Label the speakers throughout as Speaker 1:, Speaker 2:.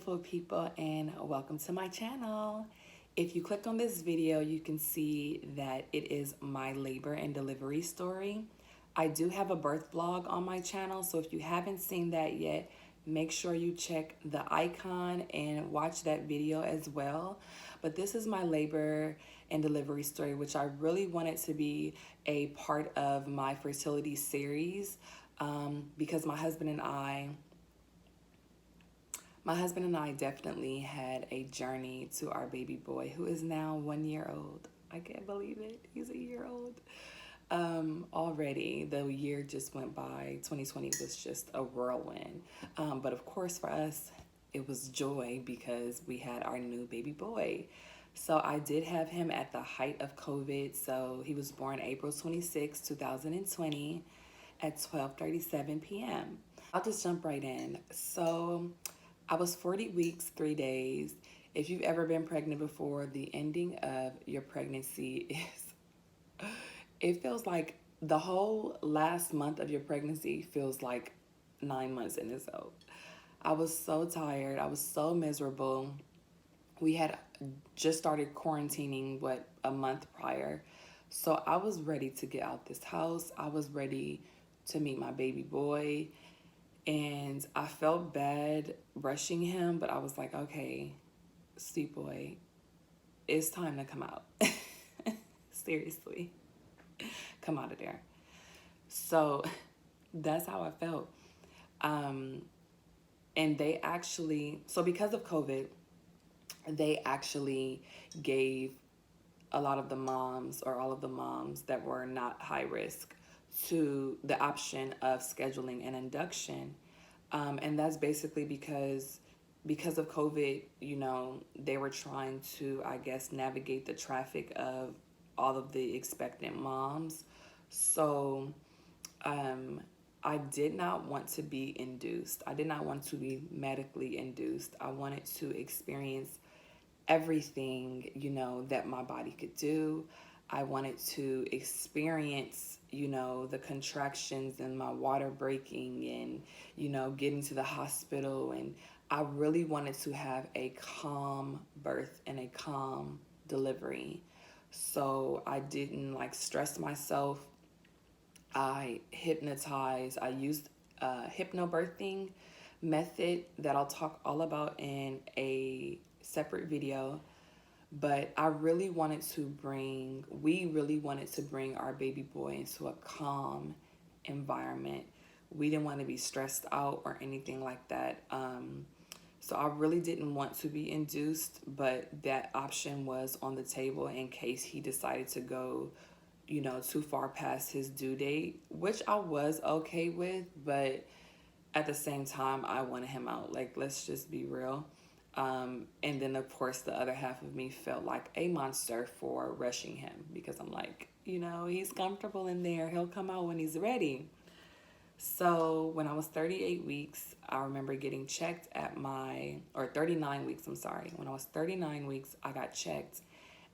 Speaker 1: beautiful people, and welcome to my channel. If you clicked on this video, you can see that it is my labor and delivery story. I do have a birth vlog on my channel, so if you haven't seen that yet, make sure you check the icon and watch that video as well. But this is my labor and delivery story, which I really wanted to be a part of my fertility series because my husband and I definitely had a journey to our baby boy, who is now 1 year old. I can't believe it. He's a year old. Already, the year just went by. 2020 was just a whirlwind. But of course, for us, it was joy because we had our new baby boy. So I did have him at the height of COVID. So he was born April 26, 2020 at 12:37 p.m. I'll just jump right in. So I was 40 weeks, 3 days. If you've ever been pregnant before, the ending of your pregnancy it feels like the whole last month of your pregnancy feels like 9 months in itself. I was so tired. I was so miserable. We had just started quarantining, a month prior. So I was ready to get out this house. I was ready to meet my baby boy. And I felt bad rushing him, but I was like, okay, sweet boy, it's time to come out. Seriously, come out of there. So that's how I felt. And they actually, so because of COVID, they actually gave a lot of the moms, or all of the moms that were not high risk, to the option of scheduling an induction. And that's basically because of COVID, they were trying to, I guess, navigate the traffic of all of the expectant moms. So I did not want to be induced. I did not want to be medically induced. I wanted to experience everything, that my body could do. I wanted to experience, the contractions and my water breaking and, getting to the hospital. And I really wanted to have a calm birth and a calm delivery. So I didn't stress myself. I hypnotized. I used a hypnobirthing method that I'll talk all about in a separate video. But we really wanted to bring our baby boy into a calm environment. We didn't want to be stressed out or anything like that. So I really didn't want to be induced, but that option was on the table in case he decided to go, too far past his due date, which I was okay with, but at the same time, I wanted him out. Let's just be real. And then, of course, the other half of me felt like a monster for rushing him because I'm like, he's comfortable in there. He'll come out when he's ready. So when I was 38 weeks, I remember getting checked or 39 weeks, I'm sorry. When I was 39 weeks, I got checked.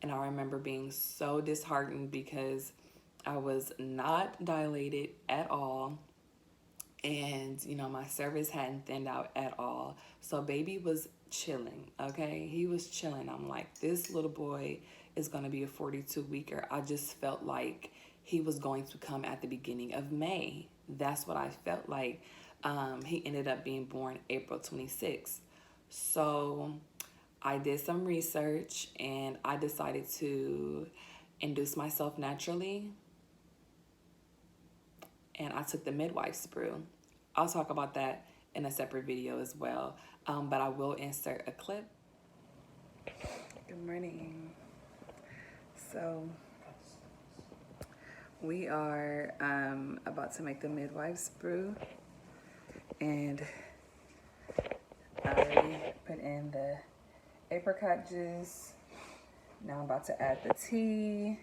Speaker 1: And I remember being so disheartened because I was not dilated at all. And, my cervix hadn't thinned out at all. So baby was chilling, okay? He was chilling. I'm like, this little boy is going to be a 42-weeker. I just felt like he was going to come at the beginning of May. That's what I felt like. He ended up being born April 26th. So I did some research and I decided to induce myself naturally. And I took the midwife's brew. I'll talk about that in a separate video as well. But I will insert a clip. Good morning. So we are about to make the midwife's brew. And I already put in the apricot juice. Now I'm about to add the tea,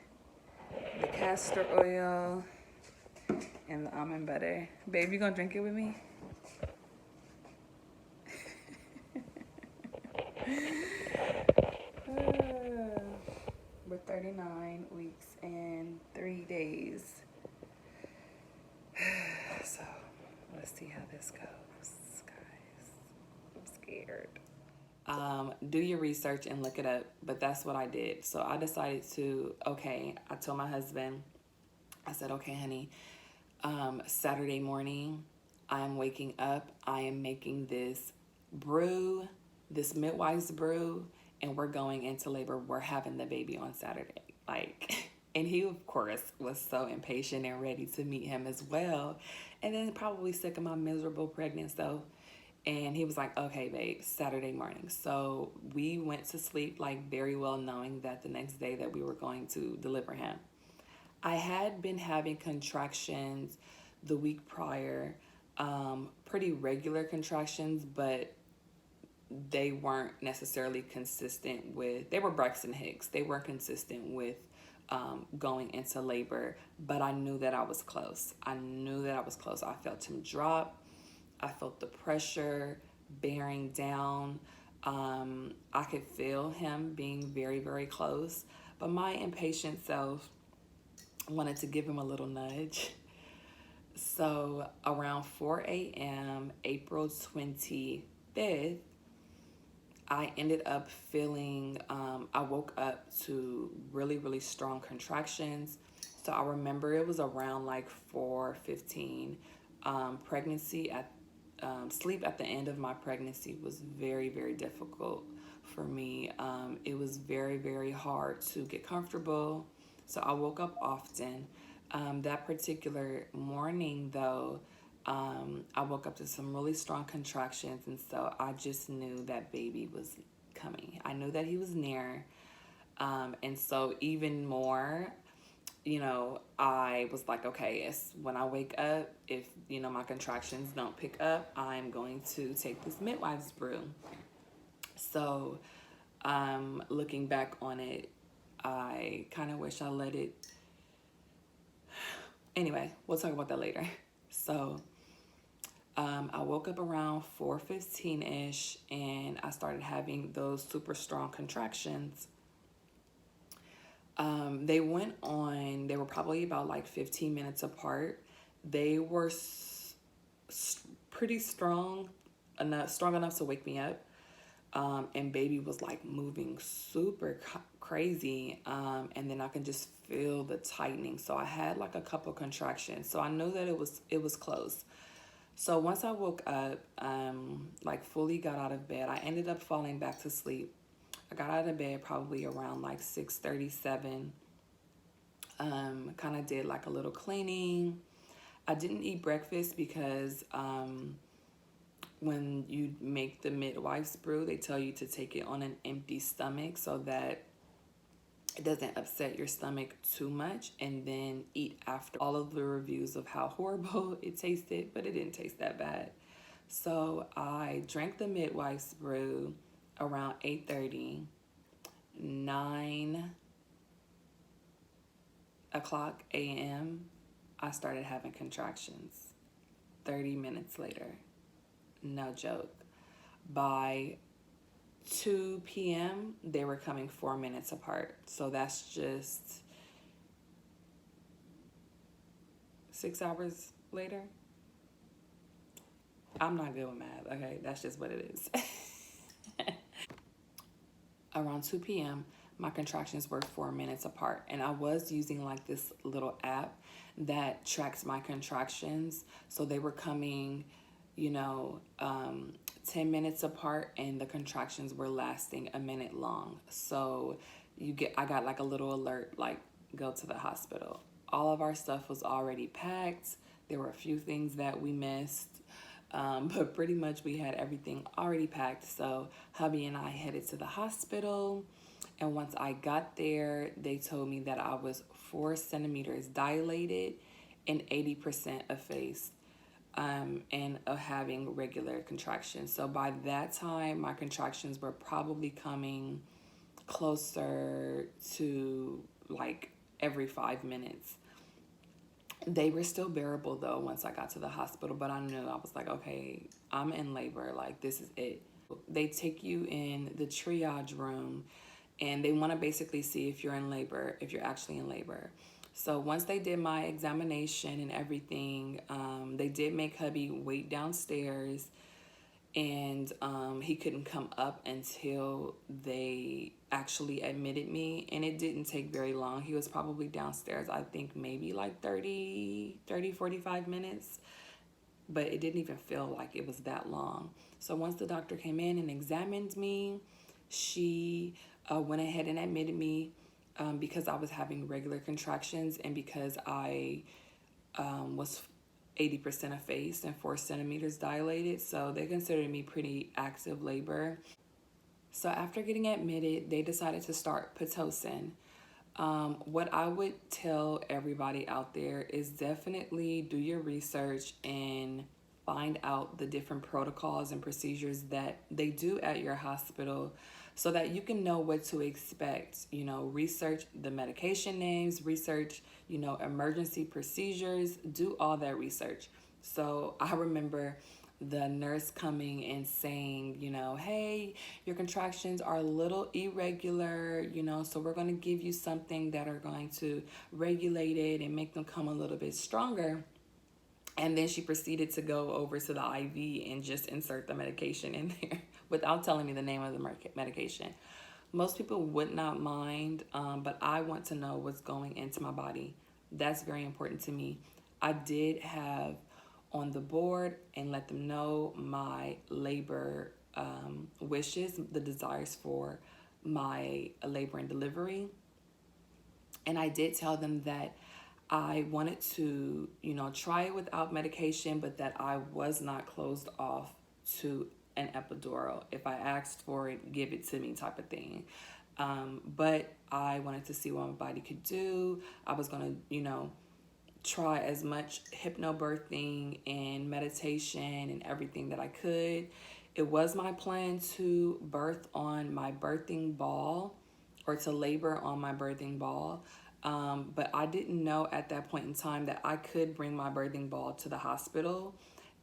Speaker 1: the castor oil, and the almond butter. Babe, you gonna drink it with me? We're 39 weeks and 3 days. So let's see how this goes, guys. I'm scared. Do your research and look it up. But that's what I did. So I decided to, okay, I told my husband, I said, okay, honey, Saturday morning, I am waking up. I am making this brew, this midwife's brew, and we're going into labor. We're having the baby on Saturday. Like, and he, of course, was so impatient and ready to meet him as well. And then probably sick of my miserable pregnancy. So, and he was like, okay, babe, Saturday morning. So we went to sleep, like, very well knowing that the next day that we were going to deliver him. I had been having contractions the week prior, pretty regular contractions, but they weren't necessarily consistent with, they were Braxton Hicks. They weren't consistent with going into labor, but I knew that I was close. I knew that I was close. I felt him drop. I felt the pressure bearing down. I could feel him being very, very close, but my impatient self wanted to give him a little nudge. So around 4 a.m., April 25th, I ended up feeling, I woke up to really, really strong contractions. So I remember it was around like 4:15. Pregnancy at sleep at the end of my pregnancy was very, very difficult for me. It was very, very hard to get comfortable. So I woke up often. That particular morning, though, I woke up to some really strong contractions, and so I just knew that baby was coming. I knew that he was near, and so even more, I was like, okay, it's when I wake up, if my contractions don't pick up, I'm going to take this midwife's brew. So, looking back on it, I kind of wish I let it. Anyway, we'll talk about that later. So, I woke up around 4:15-ish, and I started having those super strong contractions. They went on, they were probably about like 15 minutes apart. They were pretty strong enough to wake me up. And baby was like moving super crazy. And then I can just feel the tightening. So I had like a couple contractions. So I knew that it was close. So once I woke up, like fully got out of bed, I ended up falling back to sleep. I got out of bed probably around like 6:37. Kind of did like a little cleaning. I didn't eat breakfast because when you make the midwife's brew, they tell you to take it on an empty stomach so that it doesn't upset your stomach too much, and then eat after. All of the reviews of how horrible it tasted, but it didn't taste that bad. So I drank the midwife's brew around 8:30, 9 o'clock a.m. I started having contractions. 30 minutes later, no joke. By 2 p.m., they were coming 4 minutes apart. So that's just 6 hours later. I'm not good with math, okay? That's just what it is. Around 2 p.m., my contractions were 4 minutes apart. And I was using like this little app that tracks my contractions. So they were coming, 10 minutes apart, and the contractions were lasting a minute long. So I got like a little alert, like, go to the hospital. All of our stuff was already packed. There were a few things that we missed. But pretty much we had everything already packed. So hubby and I headed to the hospital. And once I got there, they told me that I was 4 centimeters dilated and 80% effaced, and having regular contractions. So by that time, my contractions were probably coming closer to like every 5 minutes. They were still bearable though once I got to the hospital, but I knew, I was like, okay, I'm in labor. Like, this is it. They take you in the triage room, and they want to basically see if you're in labor, if you're actually in labor. So once they did my examination and everything, they did make hubby wait downstairs, and he couldn't come up until they actually admitted me, and it didn't take very long. He was probably downstairs, I think maybe like 45 minutes, but it didn't even feel like it was that long. So once the doctor came in and examined me, she went ahead and admitted me because I was having regular contractions, and because I was 80% effaced and 4 centimeters dilated. So they considered me pretty active labor. So after getting admitted, they decided to start Pitocin. What I would tell everybody out there is definitely do your research and find out the different protocols and procedures that they do at your hospital so that you can know what to expect. You know, research the medication names, research, emergency procedures, do all that research. So I remember the nurse coming and saying, hey, your contractions are a little irregular, so we're going to give you something that are going to regulate it and make them come a little bit stronger. And then she proceeded to go over to the IV and just insert the medication in there without telling me the name of the medication. Most people would not mind, but I want to know what's going into my body. That's very important to me. I did have on the board and let them know my labor wishes, the desires for my labor and delivery. And I did tell them that I wanted to, try it without medication, but that I was not closed off to an epidural. If I asked for it, give it to me type of thing. But I wanted to see what my body could do. I was going to, try as much hypnobirthing and meditation and everything that I could. It was my plan to birth on my birthing ball or to labor on my birthing ball. But I didn't know at that point in time that I could bring my birthing ball to the hospital.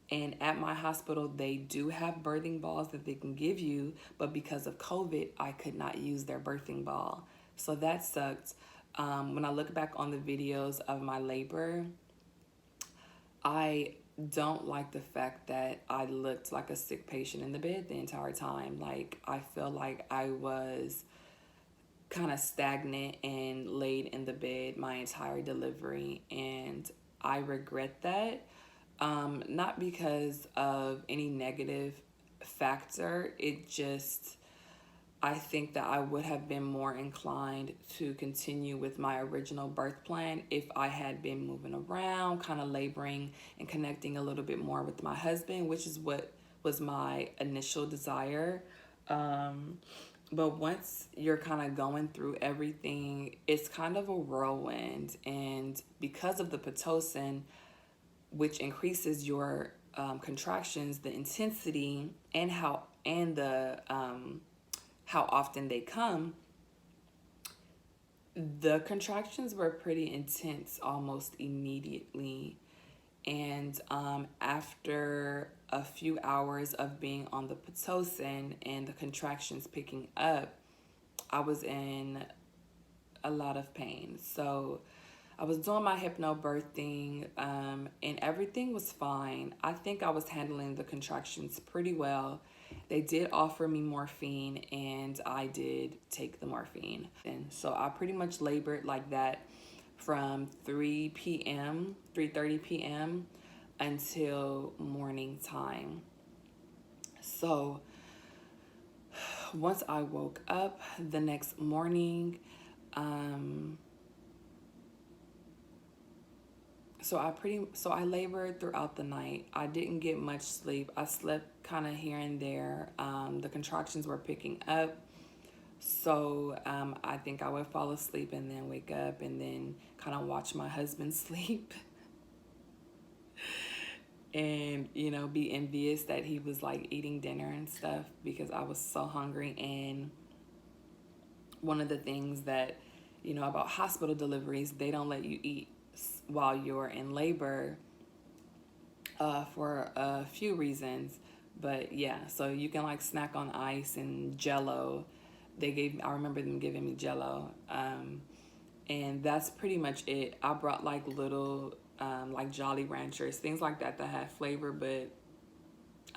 Speaker 1: And at my hospital, they do have birthing balls that they can give you. But because of COVID, I could not use their birthing ball. So that sucked. When I look back on the videos of my labor, I don't like the fact that I looked like a sick patient in the bed the entire time. Like, I feel like I was kind of stagnant and laid in the bed my entire delivery, and I regret that. Not because of any negative factor, it just, I think that I would have been more inclined to continue with my original birth plan if I had been moving around, kind of laboring and connecting a little bit more with my husband, which is what was my initial desire. But once you're kind of going through everything, it's kind of a whirlwind. And because of the Pitocin, which increases your contractions, the intensity, and how often they come, the contractions were pretty intense almost immediately. And after a few hours of being on the Pitocin and the contractions picking up, I was in a lot of pain. So I was doing my hypnobirthing, and everything was fine. I think I was handling the contractions pretty well. They did offer me morphine, and I did take the morphine. And so I pretty much labored like that from 3 p.m., 3:30 p.m. until morning time. So once I woke up the next morning, so I labored throughout the night. I didn't get much sleep. I slept kind of here and there. The contractions were picking up. So I think I would fall asleep and then wake up and then kind of watch my husband sleep and, be envious that he was like eating dinner and stuff because I was so hungry. And one of the things that, about hospital deliveries, they don't let you eat while you're in labor for a few reasons. But yeah, so you can like snack on ice and Jello. I remember them giving me Jello. And that's pretty much it. I brought like little like Jolly Ranchers, things like that had flavor, but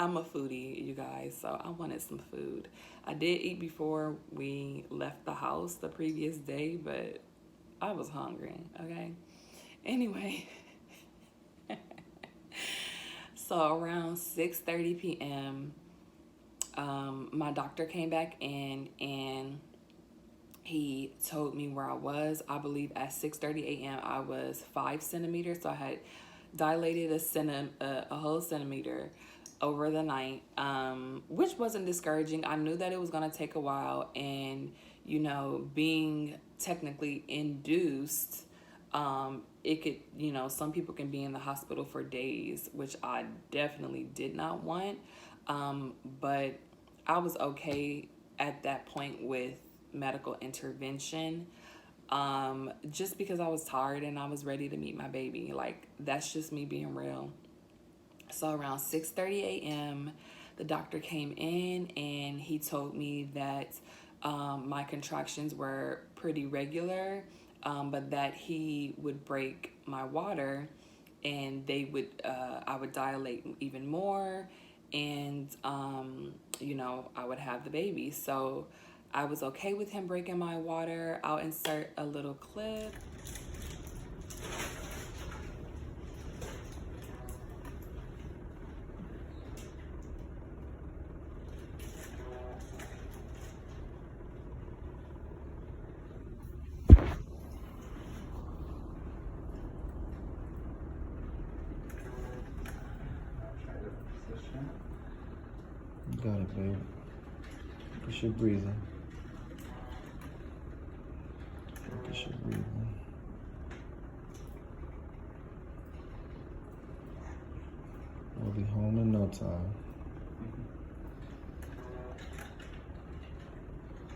Speaker 1: I'm a foodie, you guys, so I wanted some food. I did eat before we left the house the previous day, but I was hungry, okay? Anyway, so around 6:30 p.m., my doctor came back in and he told me where I was. I believe at 6:30 a.m. I was 5 centimeters, so I had dilated a whole centimeter over the night, which wasn't discouraging. I knew that it was gonna take a while, and being technically induced, it could, some people can be in the hospital for days, which I definitely did not want. But I was okay at that point with medical intervention, just because I was tired and I was ready to meet my baby. Like, that's just me being real. So around 6:30 a.m., the doctor came in and he told me that my contractions were pretty regular, but that he would break my water and I would dilate even more, and I would have the baby. So I was okay with him breaking my water. I'll insert a little clip.
Speaker 2: You got it, babe. Focus your breathing. Focus your breathing. We'll be home in no time.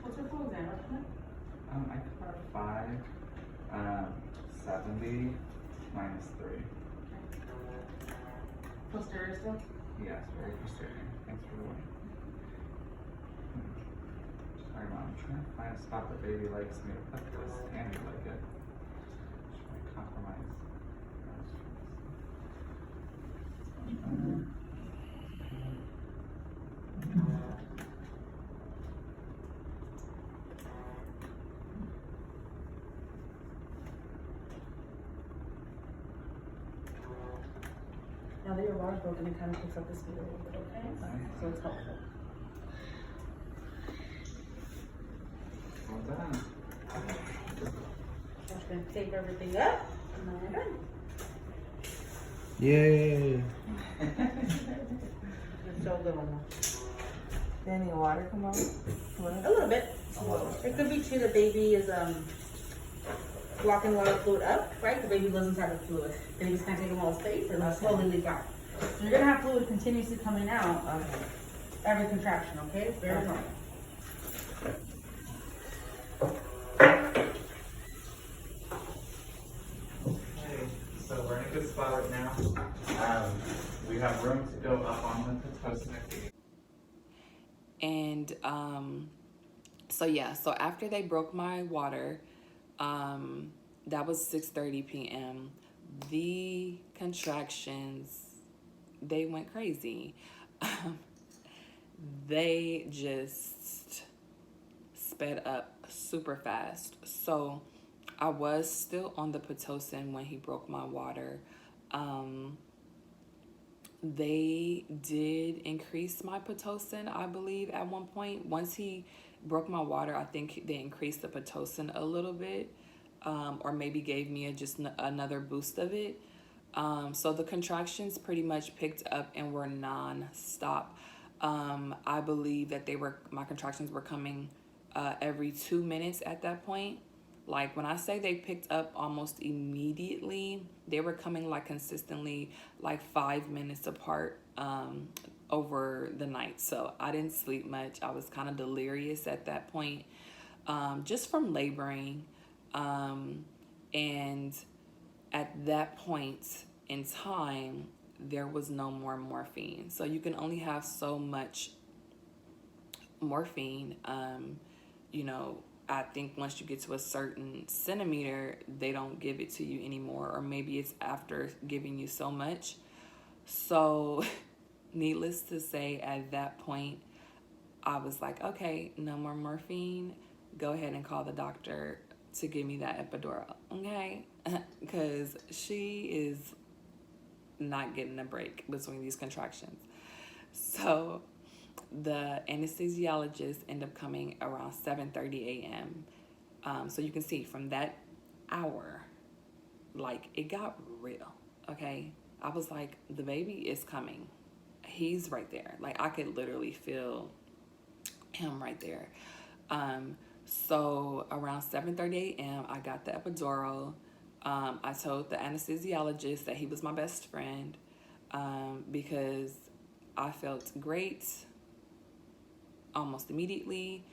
Speaker 3: What's your full exam estimate?
Speaker 4: I got 570 minus 3.
Speaker 3: Posterior still?
Speaker 4: Yes, very posterior. Thanks for the warning. Sorry, Mom. I'm trying to find a spot that baby likes me to put this, and you like it. Trying to compromise.
Speaker 3: Now that your water's broken, it kind of picks up the speed a little bit, okay? So it's helpful.
Speaker 4: Well done.
Speaker 3: I'm just gonna tape everything up, and then we're done.
Speaker 2: Yay!
Speaker 3: It's so good on
Speaker 1: Did any water come out?
Speaker 3: A little bit. It could be too the baby is blocking a lot of fluid up, right? The baby lives inside the fluid. The baby's kind of taking all the space and it'll slowly leak out. So you're gonna have fluid continuously coming out every contraction, okay? It's very normal.
Speaker 4: Okay, so we're in a good spot right now. We have room to go up on the Pitocin.
Speaker 1: And so after they broke my water, that was 6:30 p.m. The contractions, they went crazy. They just sped up super fast. So I was still on the Pitocin when he broke my water. They did increase my Pitocin, I believe, at one point. Once he broke my water, I think they increased the Pitocin a little bit, or maybe gave me just another boost of it. So the contractions pretty much picked up and were non-stop. I believe that my contractions were coming every 2 minutes at that point. Like, when I say they picked up almost immediately, they were coming like consistently, like 5 minutes apart, over the night. So I didn't sleep much. I was kind of delirious at that point, just from laboring. And at that point in time, there was no more morphine. So you can only have so much morphine. I think once you get to a certain centimeter, they don't give it to you anymore, or maybe it's after giving you so much. So needless to say, at that point, I was like, okay, no more morphine. Go ahead and call the doctor to give me that epidural, okay? Because she is not getting a break between these contractions. So the anesthesiologist ended up coming around 7:30 a.m. So you can see from that hour, like, it got real, okay? I was like, the baby is coming. He's right there. Like, I could literally feel him right there. So around 7:30 a.m., I got the epidural. I told the anesthesiologist that he was my best friend because I felt great almost immediately.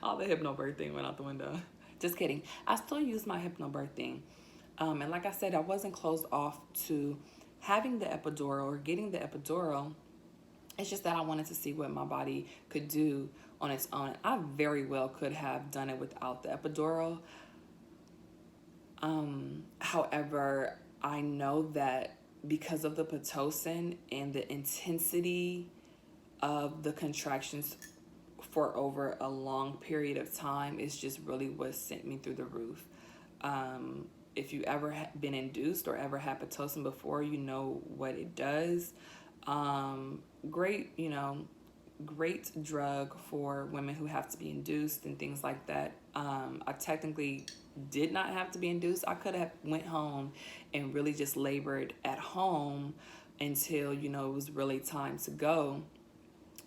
Speaker 1: All the hypnobirthing went out the window. Just kidding. I still use my hypnobirthing. And like I said, I wasn't closed off to having the epidural or getting the epidural. It's just that I wanted to see what my body could do on its own. I very well could have done it without the epidural. However, I know that because of the Pitocin and the intensity of the contractions for over a long period of time, it's just really what sent me through the roof. If you ever been induced or ever had Pitocin before, you know what it does. Great, great drug for women who have to be induced and things like that. I technically did not have to be induced. I could have went home and really just labored at home until, it was really time to go.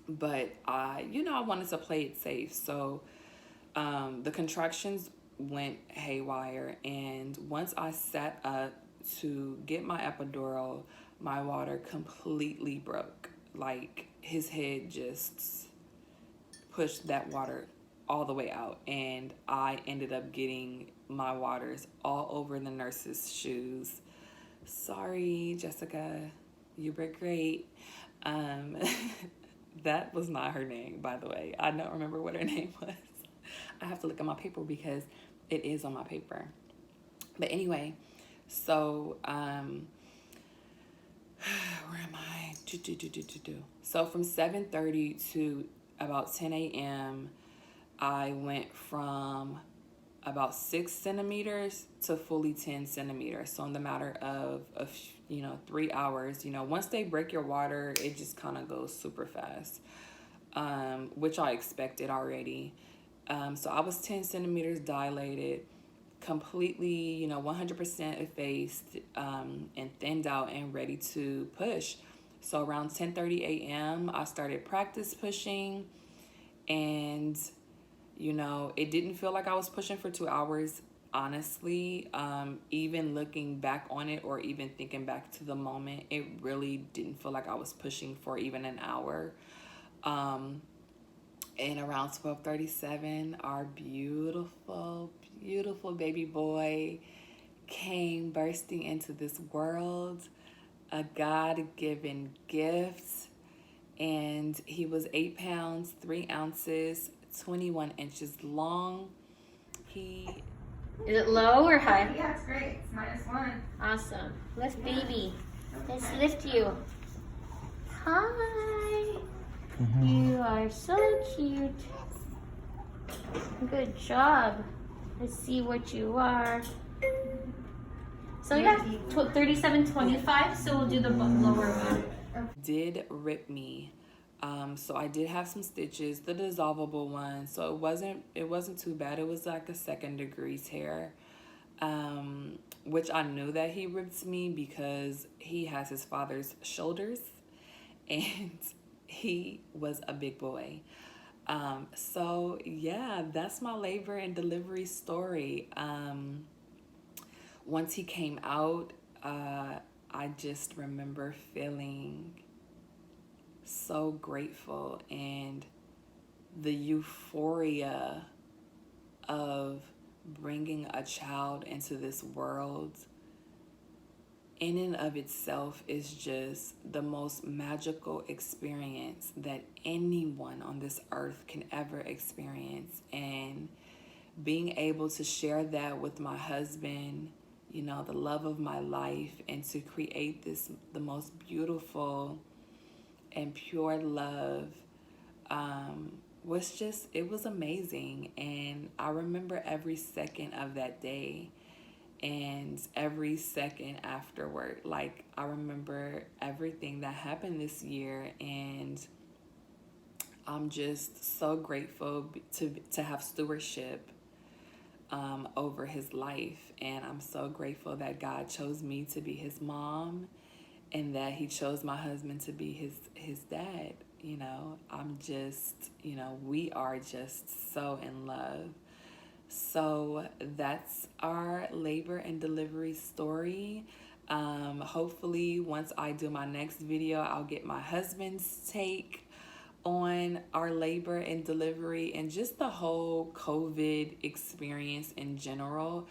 Speaker 1: But I wanted to play it safe. So the contractions went haywire. And once I sat up to get my epidural, my water completely broke. Like, his head just pushed that water all the way out. And I ended up getting my waters all over the nurse's shoes. Sorry, Jessica. You were great. That was not her name, by the way. I don't remember what her name was. I have to look at my paper because it is on my paper. But anyway, so where am I? So from 7:30 to about 10 a.m., I went from about 6 centimeters to fully 10 centimeters. So in the matter of 3 hours, once they break your water, it just kind of goes super fast, which I expected already. So I was 10 centimeters dilated, completely, 100% effaced, and thinned out and ready to push. So around 10:30 a.m., I started practice pushing, and it didn't feel like I was pushing for 2 hours, honestly. Even looking back on it or even thinking back to the moment, it really didn't feel like I was pushing for even an hour. And around 12:37, our beautiful, beautiful baby boy came bursting into this world, a God-given gift. And he was 8 pounds, 3 ounces, 21 inches long.
Speaker 5: Is it low or high?
Speaker 6: Yeah, it's great. It's -1.
Speaker 5: Awesome. Lift baby. Let's lift you. Hi. You are so cute. Good job. Let's see what you are. So yeah, 37.25. So we'll do the lower one.
Speaker 1: Did rip me. So I did have some stitches, the dissolvable one. So it wasn't too bad. It was like a 2nd-degree tear, which I knew that he ripped me because he has his father's shoulders, and he was a big boy. So yeah, that's my labor and delivery story. Once he came out, I just remember feeling so grateful, and the euphoria of bringing a child into this world in and of itself is just the most magical experience that anyone on this earth can ever experience. And being able to share that with my husband, you know, the love of my life, and to create the most beautiful and pure love it was amazing. And I remember every second of that day and every second afterward. Like, I remember everything that happened this year, and I'm just so grateful to have stewardship over his life. And I'm so grateful that God chose me to be his mom, and that he chose my husband to be his dad. You know, I'm just, you know, we are just so in love. So that's our labor and delivery story. Hopefully once I do my next video, I'll get my husband's take on our labor and delivery and just the whole COVID experience in general.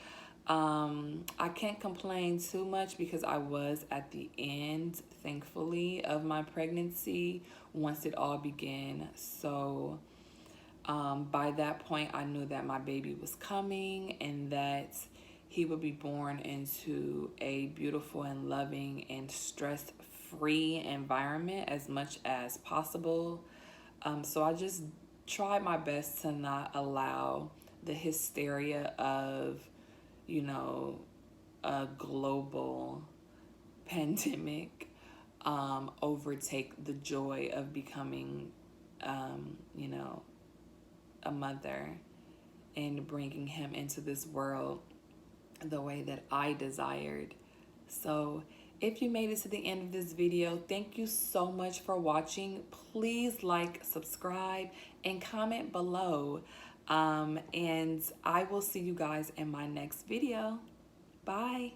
Speaker 1: I can't complain too much because I was at the end, thankfully, of my pregnancy once it all began. So by that point, I knew that my baby was coming and that he would be born into a beautiful and loving and stress-free environment as much as possible. So I just tried my best to not allow the hysteria of, you know, a global pandemic overtake the joy of becoming, you know, a mother and bringing him into this world the way that I desired. So if you made it to the end of this video, thank you so much for watching. Please like, subscribe, and comment below. And I will see you guys in my next video. Bye.